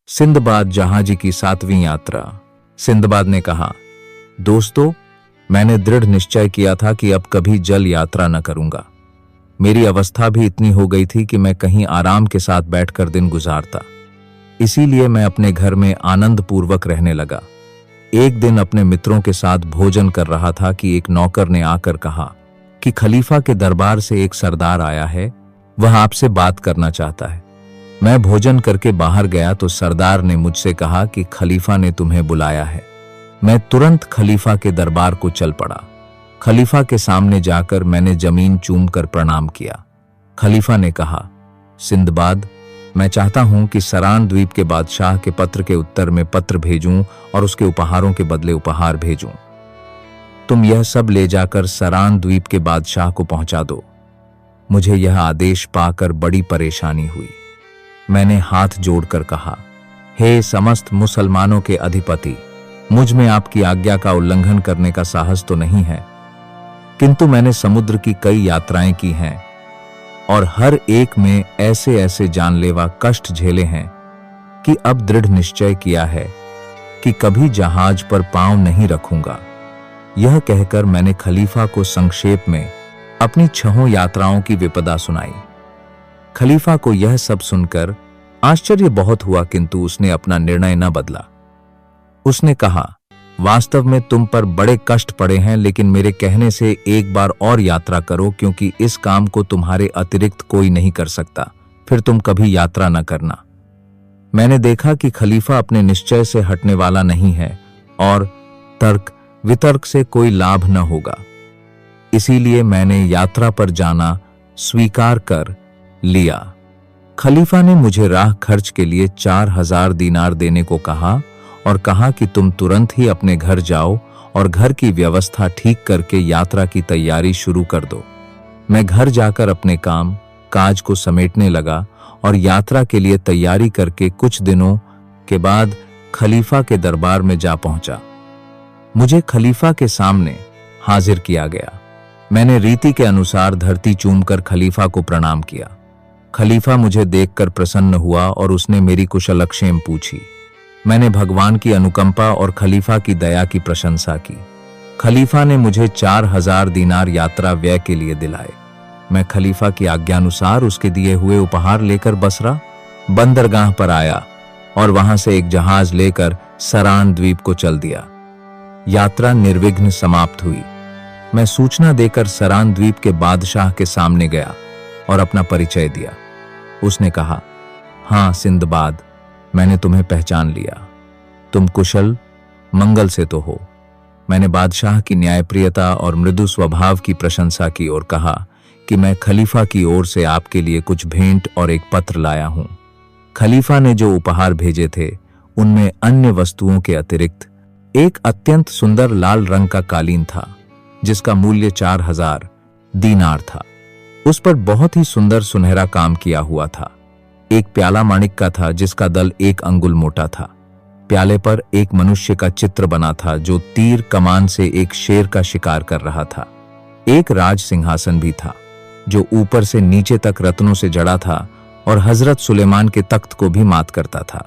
Sinbad जहाजी की 7वीं यात्रा। Sinbad ने कहा, दोस्तों, मैंने दृढ़ निश्चय किया था कि अब कभी जल यात्रा न करूंगा। मेरी अवस्था भी इतनी हो गई थी कि मैं कहीं आराम के साथ बैठकर दिन गुजारता। इसीलिए मैं अपने घर में आनंद पूर्वक रहने लगा। एक दिन अपने मित्रों के साथ भोजन कर रहा था कि एक नौकर ने आकर कहा कि खलीफा के दरबार से एक सरदार आया है, वह आपसे बात करना चाहता है। मैं भोजन करके बाहर गया तो सरदार ने मुझसे कहा कि खलीफा ने तुम्हें बुलाया है। मैं तुरंत खलीफा के दरबार को चल पड़ा। खलीफा के सामने जाकर मैंने जमीन चूमकर प्रणाम किया। खलीफा ने कहा, सिंदबाद, मैं चाहता हूं कि सरान द्वीप के बादशाह के पत्र के उत्तर में पत्र भेजूं और उसके उपहारों के बदले उपहार भेजूं। तुम यह सब ले जाकर सरान द्वीप के बादशाह को पहुंचा दो। मुझे यह आदेश पाकर बड़ी परेशानी हुई। मैंने हाथ जोड़कर कहा, हे समस्त मुसलमानों के अधिपति, मुझ में आपकी आज्ञा का उल्लंघन करने का साहस तो नहीं है, किंतु मैंने समुद्र की कई यात्राएं की हैं और हर एक में ऐसे ऐसे जानलेवा कष्ट झेले हैं कि अब दृढ़ निश्चय किया है कि कभी जहाज पर पांव नहीं रखूंगा। यह कहकर मैंने खलीफा को संक्षेप में अपनी 6 यात्राओं की विपदा सुनाई। खलीफा को यह सब सुनकर आश्चर्य बहुत हुआ, किंतु उसने अपना निर्णय न बदला। उसने कहा, वास्तव में तुम पर बड़े कष्ट पड़े हैं, लेकिन मेरे कहने से एक बार और यात्रा करो, क्योंकि इस काम को तुम्हारे अतिरिक्त कोई नहीं कर सकता। फिर तुम कभी यात्रा न करना। मैंने देखा कि खलीफा अपने निश्चय से हटने वाला नहीं है और तर्क वितर्क से कोई लाभ न होगा। इसीलिए मैंने यात्रा पर जाना स्वीकार कर लिया। खलीफा ने मुझे राह खर्च के लिए 4000 दीनार देने को कहा और कहा कि तुम तुरंत ही अपने घर जाओ और घर की व्यवस्था ठीक करके यात्रा की तैयारी शुरू कर दो। मैं घर जाकर अपने काम काज को समेटने लगा और यात्रा के लिए तैयारी करके कुछ दिनों के बाद खलीफा के दरबार में जा पहुंचा। मुझे खलीफा के सामने हाजिर किया गया। मैंने रीति के अनुसार धरती चूमकर खलीफा को प्रणाम किया। खलीफा मुझे देखकर प्रसन्न हुआ और उसने मेरी कुशलक्षेम पूछी। मैंने भगवान की अनुकंपा और खलीफा की दया की प्रशंसा की। खलीफा ने मुझे 4000 दीनार यात्रा व्यय के लिए दिलाए। मैं खलीफा की आज्ञानुसार उसके दिए हुए उपहार लेकर बसरा बंदरगाह पर आया और वहां से एक जहाज लेकर सरान द्वीप को चल दिया। यात्रा निर्विघ्न समाप्त हुई। मैं सूचना देकर सरान द्वीप के बादशाह के सामने गया और अपना परिचय दिया। उसने कहा, हाँ सिंदबाद, मैंने तुम्हें पहचान लिया। तुम कुशल मंगल से तो हो। मैंने बादशाह की न्यायप्रियता और मृदु स्वभाव की प्रशंसा की और कहा कि मैं खलीफा की ओर से आपके लिए कुछ भेंट और एक पत्र लाया हूं। खलीफा ने जो उपहार भेजे थे उनमें अन्य वस्तुओं के अतिरिक्त एक अत्यंत सुंदर लाल रंग का कालीन था, जिसका मूल्य 4000 दीनार था। उस पर बहुत ही सुंदर सुनहरा काम किया हुआ था। एक प्याला माणिक का था, जिसका दल 1 अंगुल मोटा था। प्याले पर एक मनुष्य का चित्र बना था, जो तीर कमान से एक शेर का शिकार कर रहा था। एक राज सिंहासन भी था, जो ऊपर से नीचे तक रत्नों से जड़ा था और हजरत सुलेमान के तख्त को भी मात करता था।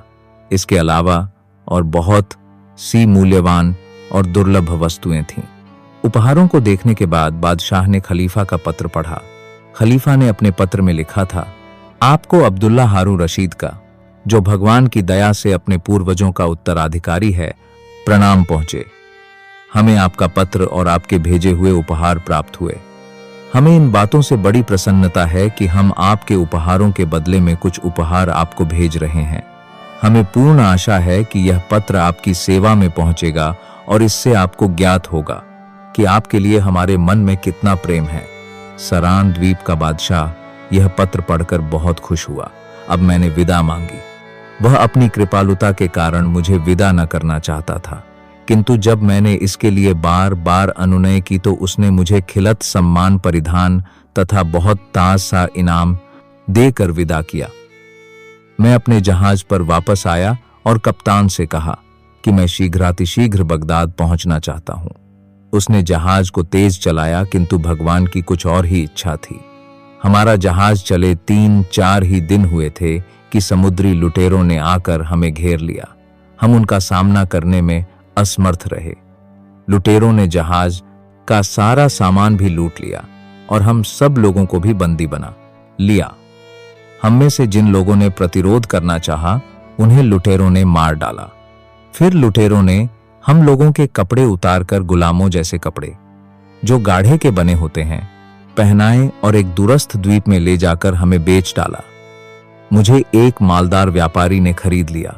इसके अलावा और बहुत सी मूल्यवान और दुर्लभ वस्तुएं थीं। उपहारों को देखने के बाद बादशाह ने खलीफा का पत्र पढ़ा। खलीफा ने अपने पत्र में लिखा था, आपको अब्दुल्ला हारून रशीद का, जो भगवान की दया से अपने पूर्वजों का उत्तराधिकारी है, प्रणाम पहुंचे। हमें आपका पत्र और आपके भेजे हुए उपहार प्राप्त हुए। हमें इन बातों से बड़ी प्रसन्नता है कि हम आपके उपहारों के बदले में कुछ उपहार आपको भेज रहे हैं। हमें पूर्ण आशा है कि यह पत्र आपकी सेवा में पहुंचेगा और इससे आपको ज्ञात होगा कि आपके लिए हमारे मन में कितना प्रेम है। सरान द्वीप का बादशाह यह पत्र पढ़कर बहुत खुश हुआ। अब मैंने विदा मांगी। वह अपनी कृपालुता के कारण मुझे विदा न करना चाहता था, किंतु जब मैंने इसके लिए बार बार अनुनय की तो उसने मुझे खिलत सम्मान परिधान तथा बहुत ताज सा इनाम देकर विदा किया। मैं अपने जहाज पर वापस आया और कप्तान से कहा कि मैं शीघ्रातिशीघ्र बगदाद पहुंचना चाहता हूं। उसने जहाज को तेज चलाया, किंतु भगवान की कुछ और ही इच्छा थी। हमारा जहाज चले 3-4 ही दिन हुए थे कि समुद्री लुटेरों ने आकर हमें घेर लिया। हम उनका सामना करने में असमर्थ रहे। लुटेरों ने जहाज का सारा सामान भी लूट लिया और हम सब लोगों को भी बंदी बना लिया। हम में से जिन लोगों ने प्रतिरोध करना चाहा, उन्हें लुटेरों ने मार डाला। फिर लुटेरों ने हम लोगों के कपड़े उतारकर गुलामों जैसे कपड़े, जो गाढ़े के बने होते हैं, पहनाए और एक दूरस्थ द्वीप में ले जाकर हमें बेच डाला। मुझे एक मालदार व्यापारी ने खरीद लिया।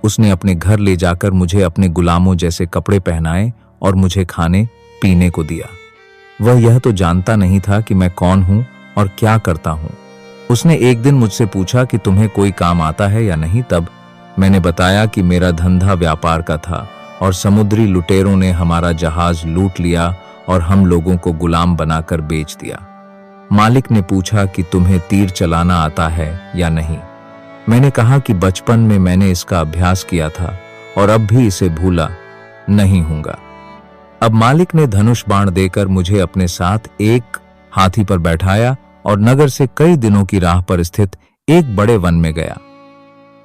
उसने अपने घर ले जाकर मुझे अपने गुलामों जैसे कपड़े पहनाए और मुझे खाने पीने को दिया। वह यह तो जानता नहीं था कि मैं कौन हूं और क्या करता हूं। उसने एक दिन मुझसे पूछा कि तुम्हें कोई काम आता है या नहीं। तब मैंने बताया कि मेरा धंधा व्यापार का था और समुद्री लुटेरों ने हमारा जहाज लूट लिया और हम लोगों को गुलाम बनाकर बेच दिया। मालिक ने पूछा कि तुम्हें तीर चलाना आता है या नहीं। मैंने कहा कि बचपन में मैंने इसका अभ्यास किया था और अब भी इसे भूला नहीं हूंगा। अब मालिक ने धनुष बाण देकर मुझे अपने साथ एक हाथी पर बैठाया और नगर से कई दिनों की राह पर स्थित एक बड़े वन में गया।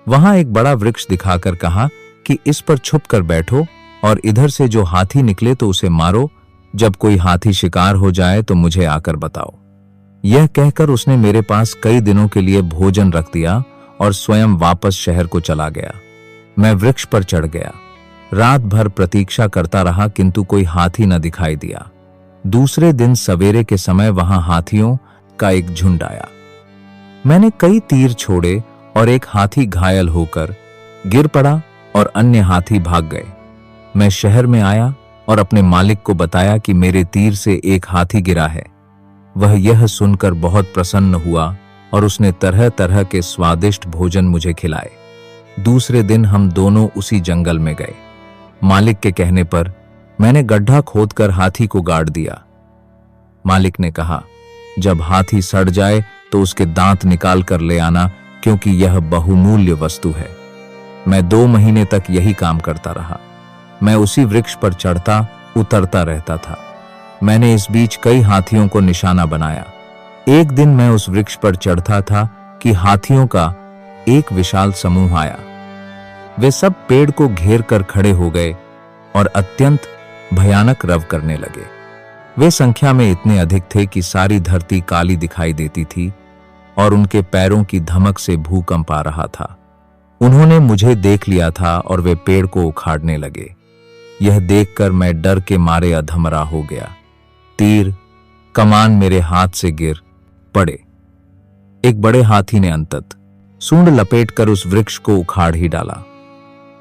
वहां एक बड़ा वृक्ष दिखाकर कहा कि इस पर छुप कर बैठो और इधर से जो हाथी निकले तो उसे मारो। जब कोई हाथी शिकार हो जाए तो मुझे आकर बताओ। यह कहकर उसने मेरे पास कई दिनों के लिए भोजन रख दिया और स्वयं वापस शहर को चला गया। मैं वृक्ष पर चढ़ गया। रात भर प्रतीक्षा करता रहा किंतु कोई हाथी न दिखाई दिया। दूसरे दिन सवेरे के समय वहां हाथियों का एक झुंड आया। मैंने कई तीर छोड़े और एक हाथी घायल होकर गिर पड़ा और अन्य हाथी भाग गए। मैं शहर में आया और अपने मालिक को बताया कि मेरे तीर से एक हाथी गिरा है। वह यह सुनकर बहुत प्रसन्न हुआ और उसने तरह तरह के स्वादिष्ट भोजन मुझे खिलाए। दूसरे दिन हम दोनों उसी जंगल में गए। मालिक के कहने पर मैंने गड्ढा खोदकर हाथी को गाड़ दिया। मालिक ने कहा, जब हाथी सड़ जाए तो उसके दांत निकाल कर ले आना, क्योंकि यह बहुमूल्य वस्तु है। मैं 2 महीने तक यही काम करता रहा। मैं उसी वृक्ष पर चढ़ता उतरता रहता था। मैंने इस बीच कई हाथियों को निशाना बनाया। एक दिन मैं उस वृक्ष पर चढ़ता था कि हाथियों का एक विशाल समूह आया। वे सब पेड़ को घेर कर खड़े हो गए और अत्यंत भयानक रव करने लगे। वे संख्या में इतने अधिक थे कि सारी धरती काली दिखाई देती थी और उनके पैरों की धमक से भूकंप आ रहा था। उन्होंने मुझे देख लिया था और वे पेड़ को उखाड़ने लगे। यह देखकर मैं डर के मारे अधमरा हो गया। तीर कमान मेरे हाथ से गिर पड़े। एक बड़े हाथी ने अंतत सूंड लपेटकर उस वृक्ष को उखाड़ ही डाला।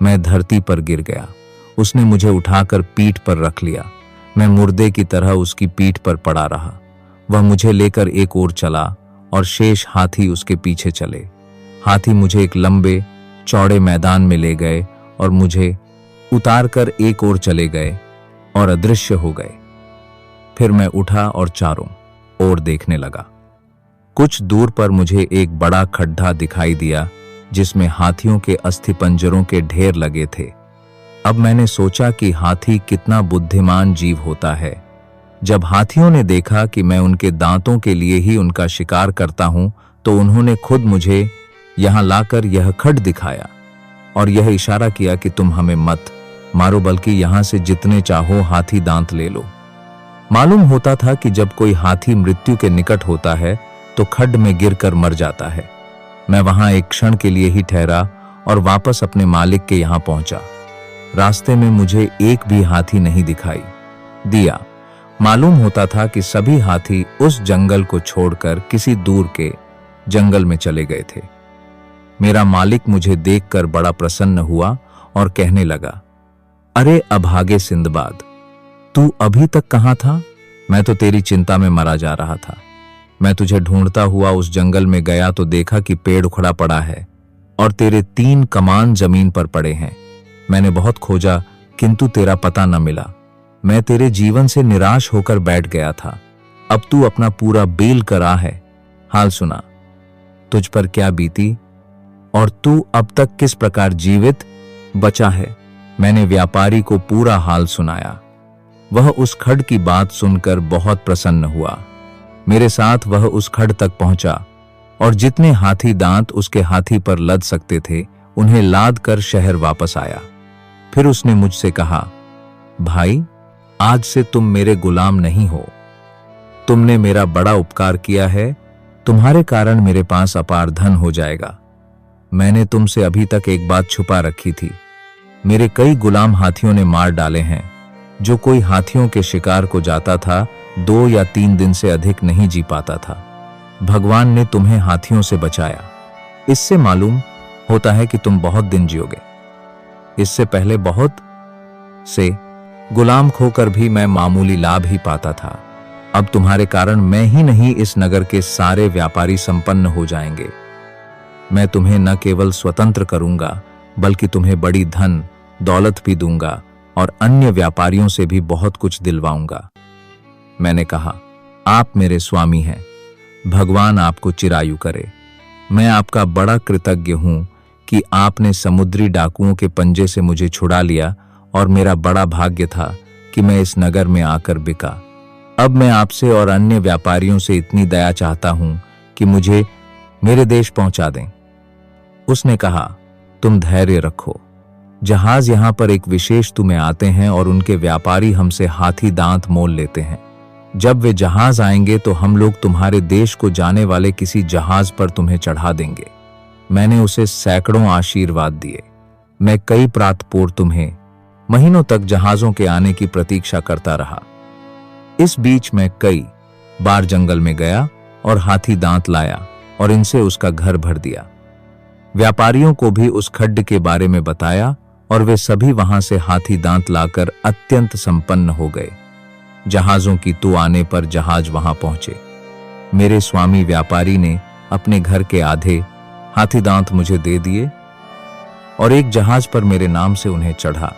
मैं धरती पर गिर गया। उसने मुझे उठाकर पीठ पर रख लिया। मैं मुर्दे की तरह उसकी पीठ पर पड़ा रहा। वह मुझे लेकर एक ओर चला और शेष हाथी उसके पीछे चले। हाथी मुझे एक लंबे चौड़े मैदान में ले गए और मुझे उतारकर एक ओर चले गए और अदृश्य हो गए। फिर मैं उठा और चारों ओर देखने लगा। कुछ दूर पर मुझे एक बड़ा खड्डा दिखाई दिया जिसमें हाथियों के अस्थिपंजरों के ढेर लगे थे। अब मैंने सोचा कि हाथी कितना बुद्धिमान जीव होता है। जब हाथियों ने देखा कि मैं उनके दांतों के लिए ही उनका शिकार करता हूं, तो उन्होंने खुद मुझे यहां लाकर यह खड्ड दिखाया और यह इशारा किया कि तुम हमें मत मारो, बल्कि यहां से जितने चाहो हाथी दांत ले लो। मालूम होता था कि जब कोई हाथी मृत्यु के निकट होता है तो खड्ड में गिरकर मर जाता है। मैं वहां एक क्षण के लिए ही ठहरा और वापस अपने मालिक के यहां पहुंचा। रास्ते में मुझे एक भी हाथी नहीं दिखाई दिया। मालूम होता था कि सभी हाथी उस जंगल को छोड़कर किसी दूर के जंगल में चले गए थे। मेरा मालिक मुझे देखकर बड़ा प्रसन्न हुआ और कहने लगा, अरे अभागे सिंदबाद, तू अभी तक कहां था? मैं तो तेरी चिंता में मरा जा रहा था। मैं तुझे ढूंढता हुआ उस जंगल में गया तो देखा कि पेड़ उखड़ा पड़ा है और तेरे 3 कमान जमीन पर पड़े हैं। मैंने बहुत खोजा किंतु तेरा पता न मिला। मैं तेरे जीवन से निराश होकर बैठ गया था। अब तू अपना पूरा बेल करा है। हाल सुना, तुझ पर क्या बीती और तू अब तक किस प्रकार जीवित बचा है। मैंने व्यापारी को पूरा हाल सुनाया। वह उस खड्ड की बात सुनकर बहुत प्रसन्न हुआ। मेरे साथ वह उस खड्ड तक पहुंचा और जितने हाथी दांत उसके हाथी पर लद सकते थे उन्हें लाद कर शहर वापस आया। फिर उसने मुझसे कहा, भाई, आज से तुम मेरे गुलाम नहीं हो। तुमने मेरा बड़ा उपकार किया है, तुम्हारे कारण मेरे पास अपार धन हो जाएगा। मैंने तुमसे अभी तक एक बात छुपा रखी थी। मेरे कई गुलाम हाथियों ने मार डाले हैं। जो कोई हाथियों के शिकार को जाता था 2 या 3 दिन से अधिक नहीं जी पाता था। भगवान ने तुम्हें हाथियों से बचाया। इससे मालूम होता है कि तुम बहुत दिन जियोगे। इससे पहले बहुत से गुलाम खोकर भी मैं मामूली लाभ ही पाता था। अब तुम्हारे कारण मैं ही नहीं, इस नगर के सारे व्यापारी संपन्न हो जाएंगे। मैं तुम्हें न केवल स्वतंत्र करूंगा बल्कि तुम्हें बड़ी धन दौलत भी दूंगा और अन्य व्यापारियों से भी बहुत कुछ दिलवाऊंगा। मैंने कहा, आप मेरे स्वामी हैं, भगवान आपको चिरायु करे। मैं आपका बड़ा कृतज्ञ हूं कि आपने समुद्री डाकुओं के पंजे से मुझे छुड़ा लिया और मेरा बड़ा भाग्य था कि मैं इस नगर में आकर बिका। अब मैं आपसे और अन्य व्यापारियों से इतनी दया चाहता हूं कि मुझे मेरे देश पहुंचा दें। उसने कहा, तुम धैर्य रखो। जहाज यहां पर एक विशेष तुम्हें आते हैं और उनके व्यापारी हमसे हाथी दांत मोल लेते हैं। जब वे जहाज आएंगे तो हम लोग तुम्हारे देश को जाने वाले किसी जहाज पर तुम्हें चढ़ा देंगे। मैंने उसे सैकड़ों आशीर्वाद दिए। मैं कई प्रातपूर्व तुम्हें महीनों तक जहाजों के आने की प्रतीक्षा करता रहा। इस बीच मैं कई बार जंगल में गया और हाथी दांत लाया और इनसे उसका घर भर दिया। व्यापारियों को भी उस खड्ड के बारे में बताया और वे सभी वहां से हाथी दांत लाकर अत्यंत संपन्न हो गए। जहाजों की तू आने पर जहाज वहां पहुंचे। मेरे स्वामी व्यापारी ने अपने घर के आधे हाथी दांत मुझे दे दिए और एक जहाज पर मेरे नाम से उन्हें चढ़ा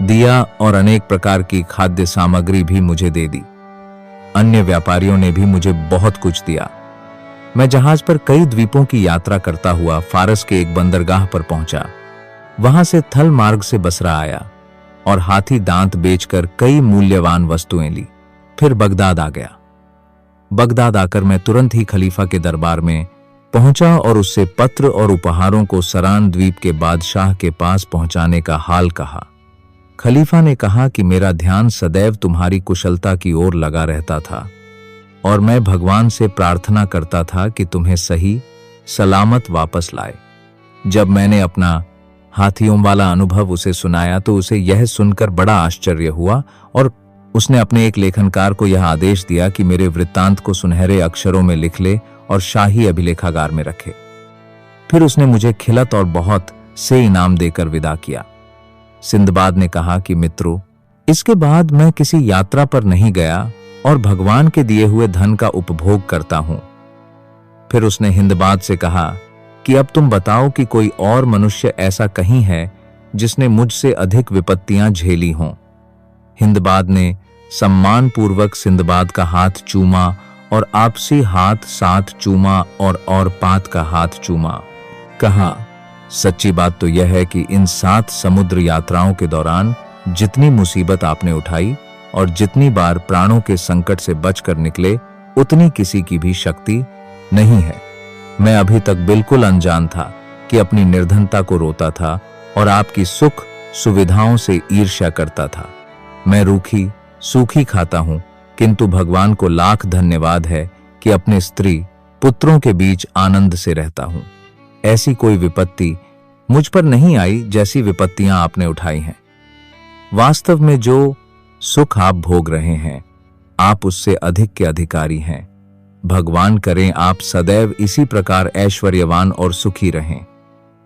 दिया और अनेक प्रकार की खाद्य सामग्री भी मुझे दे दी। अन्य व्यापारियों ने भी मुझे बहुत कुछ दिया। मैं जहाज पर कई द्वीपों की यात्रा करता हुआ फारस के एक बंदरगाह पर पहुंचा। वहां से थल मार्ग से बसरा आया और हाथी दांत बेचकर कई मूल्यवान वस्तुएं ली। फिर बगदाद आ गया। बगदाद आकर मैं तुरंत ही खलीफा के दरबार में पहुंचा और उससे पत्र और उपहारों को सरान द्वीप के बादशाह के पास पहुंचाने का हाल कहा। खलीफा ने कहा कि मेरा ध्यान सदैव तुम्हारी कुशलता की ओर लगा रहता था और मैं भगवान से प्रार्थना करता था कि तुम्हें सही सलामत वापस लाए। जब मैंने अपना हाथियों वाला अनुभव उसे सुनाया तो उसे यह सुनकर बड़ा आश्चर्य हुआ और उसने अपने एक लेखनकार को यह आदेश दिया कि मेरे वृत्तांत को सुनहरे अक्षरों में लिख ले और शाही अभिलेखागार में रखे। फिर उसने मुझे खिलत और बहुत से इनाम देकर विदा किया। सिंदबाद ने कहा कि मित्रों, इसके बाद मैं किसी यात्रा पर नहीं गया और भगवान के दिए हुए धन का उपभोग करता हूं। फिर उसने हिंदबाद से कहा कि अब तुम बताओ कि कोई और मनुष्य ऐसा कहीं है जिसने मुझसे अधिक विपत्तियां झेली हों। हिंदबाद ने सम्मानपूर्वक सिंदबाद का हाथ चूमा और आपसी हाथ साथ चूमा और पात का हाथ चूमा। कहा, सच्ची बात तो यह है कि इन 7 समुद्र यात्राओं के दौरान जितनी मुसीबत आपने उठाई और जितनी बार प्राणों के संकट से बचकर निकले, उतनी किसी की भी शक्ति नहीं है। मैं अभी तक बिल्कुल अनजान था कि अपनी निर्धनता को रोता था और आपकी सुख सुविधाओं से ईर्ष्या करता था। मैं रूखी सूखी खाता हूं, किंतु भगवान को लाख धन्यवाद है कि अपने स्त्री पुत्रों के बीच आनंद से रहता हूं। ऐसी कोई विपत्ति मुझ पर नहीं आई जैसी विपत्तियां आपने उठाई हैं। वास्तव में जो सुख आप भोग रहे हैं, आप उससे अधिक के अधिकारी हैं। भगवान करें आप सदैव इसी प्रकार ऐश्वर्यवान और सुखी रहें।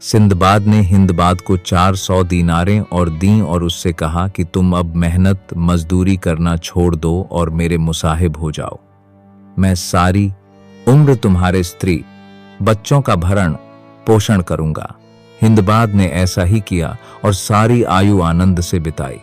सिंदबाद ने हिंदबाद को 400 दीनारें और दी और उससे कहा कि तुम अब मेहनत मजदूरी करना छोड़ दो और मेरे मुसाहिब हो जाओ। मैं सारी उम्र तुम्हारे स्त्री बच्चों का भरण पोषण करूंगा। हिंदबाद ने ऐसा ही किया और सारी आयु आनंद से बिताई।